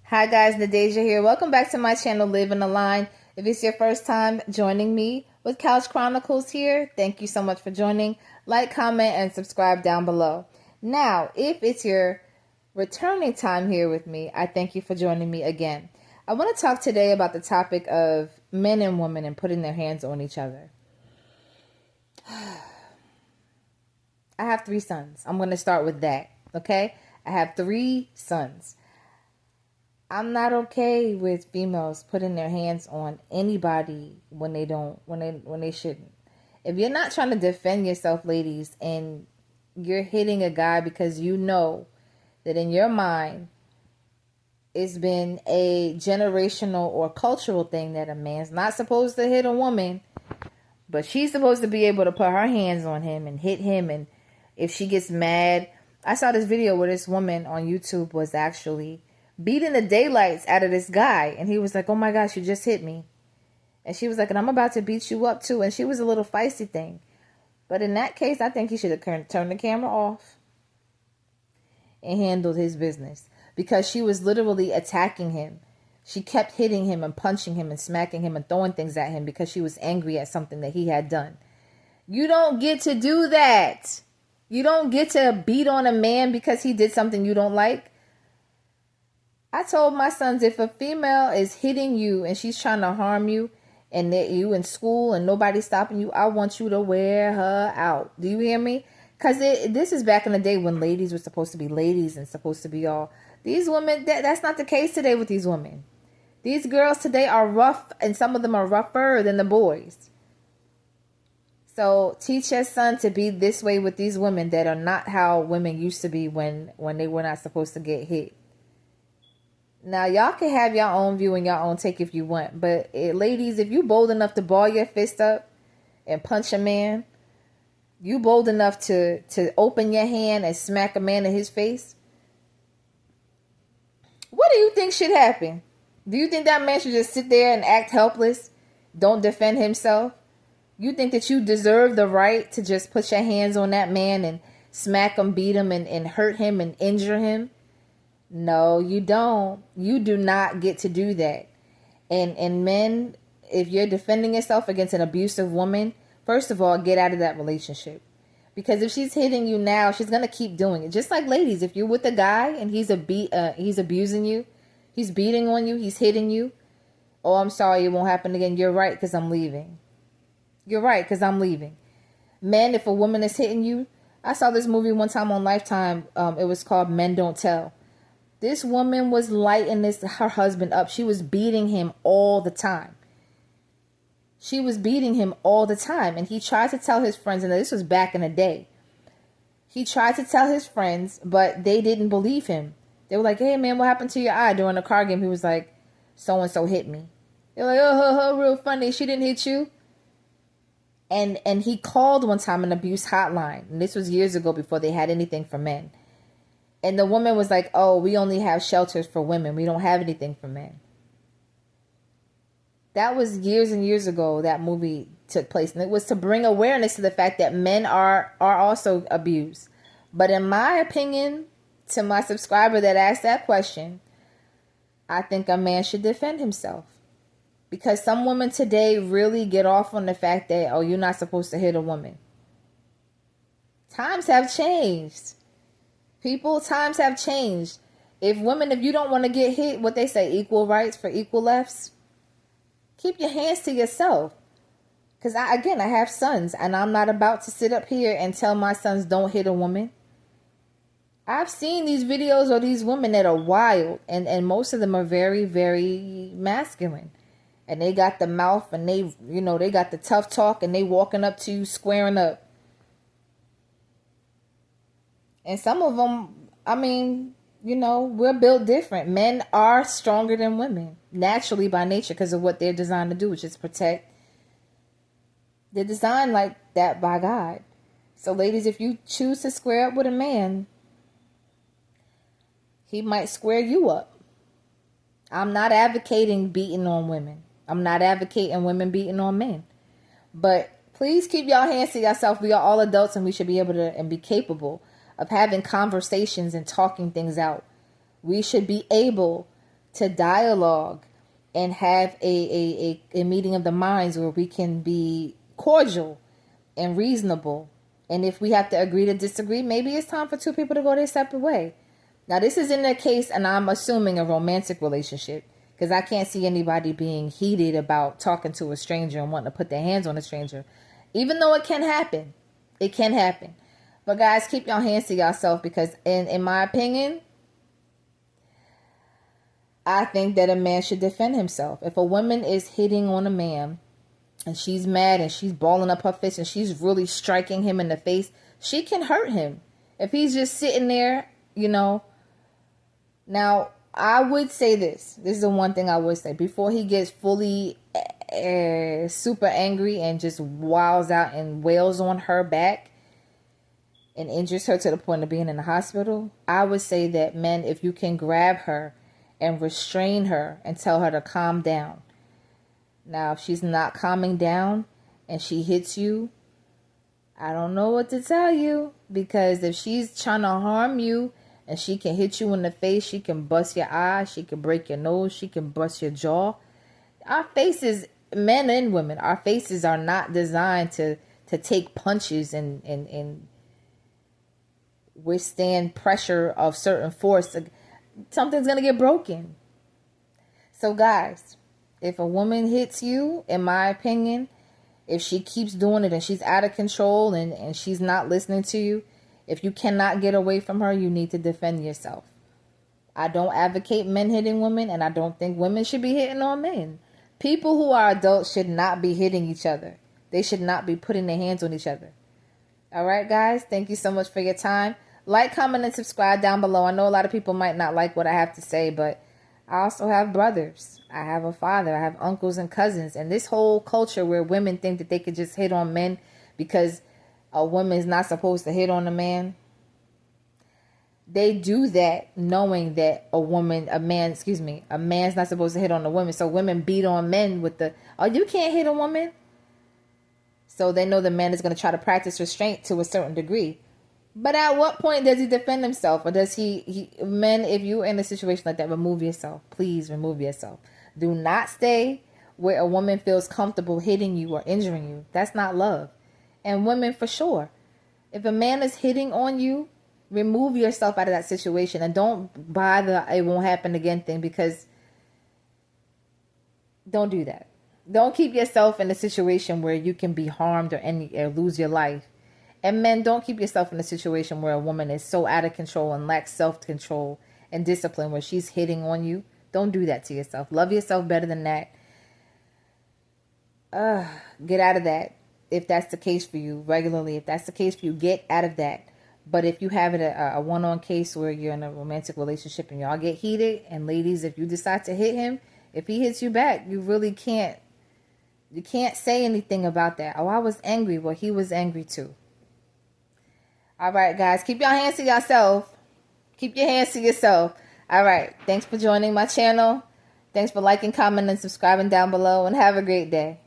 Hi guys, Nadeja here. Welcome back to my channel, Live in the Line. If it's your first time joining me with Couch Chronicles here, thank you so much for joining. Like, comment, and subscribe down below. Now, if it's your returning time here with me, I thank you for joining me again. I want to talk today about the topic of men and women and putting their hands on each other. I have 3 sons. I'm going to start with that, okay? I have 3 sons. I'm not okay with females putting their hands on anybody when they shouldn't. If you're not trying to defend yourself, ladies, and you're hitting a guy because you know that in your mind it's been a generational or cultural thing that a man's not supposed to hit a woman, but she's supposed to be able to put her hands on him and hit him, and if she gets mad. I saw this video where this woman on YouTube was actually beating the daylights out of this guy. And he was like, oh my gosh, you just hit me. And she was like, and I'm about to beat you up too. And she was a little feisty thing. But in that case, I think he should have turned the camera off and handled his business. Because she was literally attacking him. She kept hitting him and punching him and smacking him and throwing things at him because she was angry at something that he had done. You don't get to do that. You don't get to beat on a man because he did something you don't like. I told my sons, if a female is hitting you and she's trying to harm you and that you in school and nobody's stopping you, I want you to wear her out. Do you hear me? Because this is back in the day when ladies were supposed to be ladies and supposed to be all. These women, that's not the case today with these women. These girls today are rough, and some of them are rougher than the boys. So teach your son to be this way with these women that are not how women used to be when they were not supposed to get hit. Now, y'all can have your own view and your own take if you want. But ladies, if you bold enough to ball your fist up and punch a man, you bold enough to open your hand and smack a man in his face, what do you think should happen? Do you think that man should just sit there and act helpless? Don't defend himself? You think that you deserve the right to just put your hands on that man and smack him, beat him, and hurt him and injure him? No, you don't. You do not get to do that. And men, if you're defending yourself against an abusive woman, first of all, get out of that relationship. Because if she's hitting you now, she's going to keep doing it. Just like ladies, if you're with a guy and he's abusing you, he's beating on you, he's hitting you. Oh, I'm sorry, it won't happen again. You're right, because I'm leaving. You're right, because I'm leaving. Men, if a woman is hitting you, I saw this movie one time on Lifetime. It was called Men Don't Tell. This woman was lighting her husband up. She was beating him all the time. She was beating him all the time. And he tried to tell his friends, and this was back in the day. He tried to tell his friends, but they didn't believe him. They were like, hey man, what happened to your eye? During a car game, he was like, so-and-so hit me. They're like, oh, real funny. She didn't hit you. And he called one time an abuse hotline. And this was years ago before they had anything for men. And the woman was like, oh, we only have shelters for women. We don't have anything for men. That was years and years ago that movie took place. And it was to bring awareness to the fact that men are also abused. But in my opinion, to my subscriber that asked that question, I think a man should defend himself. Because some women today really get off on the fact that, oh, you're not supposed to hit a woman. Times have changed. People, times have changed. If you don't want to get hit, what they say, equal rights for equal lefts, keep your hands to yourself. Because, I have sons, and I'm not about to sit up here and tell my sons don't hit a woman. I've seen these videos of these women that are wild, and most of them are very, very masculine. And they got the mouth, and they got the tough talk, and they walking up to you, squaring up. And some of them, we're built different. Men are stronger than women, naturally by nature, because of what they're designed to do, which is protect. They're designed like that by God. So ladies, if you choose to square up with a man, he might square you up. I'm not advocating beating on women. I'm not advocating women beating on men. But please keep your hands to yourself. We are all adults, and we should be able to and be capable of having conversations and talking things out. We should be able to dialogue and have a meeting of the minds where we can be cordial and reasonable. And if we have to agree to disagree, maybe it's time for two people to go their separate way. Now, this is in the case, and I'm assuming a romantic relationship, because I can't see anybody being heated about talking to a stranger and wanting to put their hands on a stranger. Even though it can happen. It can happen. But guys, keep your hands to yourself, because in my opinion, I think that a man should defend himself. If a woman is hitting on a man and she's mad and she's balling up her fist and she's really striking him in the face, she can hurt him. If he's just sitting there, you know. Now, I would say this. This is the one thing I would say. Before he gets fully super angry and just wiles out and wails on her back and injures her to the point of being in the hospital, I would say that, men, if you can grab her and restrain her and tell her to calm down. Now, if she's not calming down and she hits you, I don't know what to tell you, because if she's trying to harm you and she can hit you in the face, she can bust your eye, she can break your nose, she can bust your jaw. Our faces, men and women, our faces are not designed to take punches and withstand pressure of certain force. Something's going to get broken. So guys, if a woman hits you, in my opinion, if she keeps doing it and she's out of control and she's not listening to you, if you cannot get away from her, you need to defend yourself. I don't advocate men hitting women, and I don't think women should be hitting on men. People who are adults should not be hitting each other. They should not be putting their hands on each other. All right, guys, thank you so much for your time. Like, comment, and subscribe down below. I know a lot of people might not like what I have to say, but I also have brothers. I have a father. I have uncles and cousins. And this whole culture where women think that they could just hit on men because a woman is not supposed to hit on a man. They do that knowing that a man's not supposed to hit on a woman. So women beat on men with you can't hit a woman. So they know the man is going to try to practice restraint to a certain degree. But at what point does he defend himself? Or does men, if you're in a situation like that, remove yourself. Please remove yourself. Do not stay where a woman feels comfortable hitting you or injuring you. That's not love. And women, for sure. If a man is hitting on you, remove yourself out of that situation. And don't buy the "it won't happen again" thing, because don't do that. Don't keep yourself in a situation where you can be harmed or lose your life. And men, don't keep yourself in a situation where a woman is so out of control and lacks self-control and discipline where she's hitting on you. Don't do that to yourself. Love yourself better than that. Get out of that if that's the case for you regularly. If that's the case for you, get out of that. But if you have it a one-on case where you're in a romantic relationship and y'all get heated, and ladies, if you decide to hit him, if he hits you back, you really can't. You can't say anything about that. Oh, I was angry. Well, he was angry too. All right, guys. Keep your hands to yourself. Keep your hands to yourself. All right. Thanks for joining my channel. Thanks for liking, commenting, and subscribing down below. And have a great day.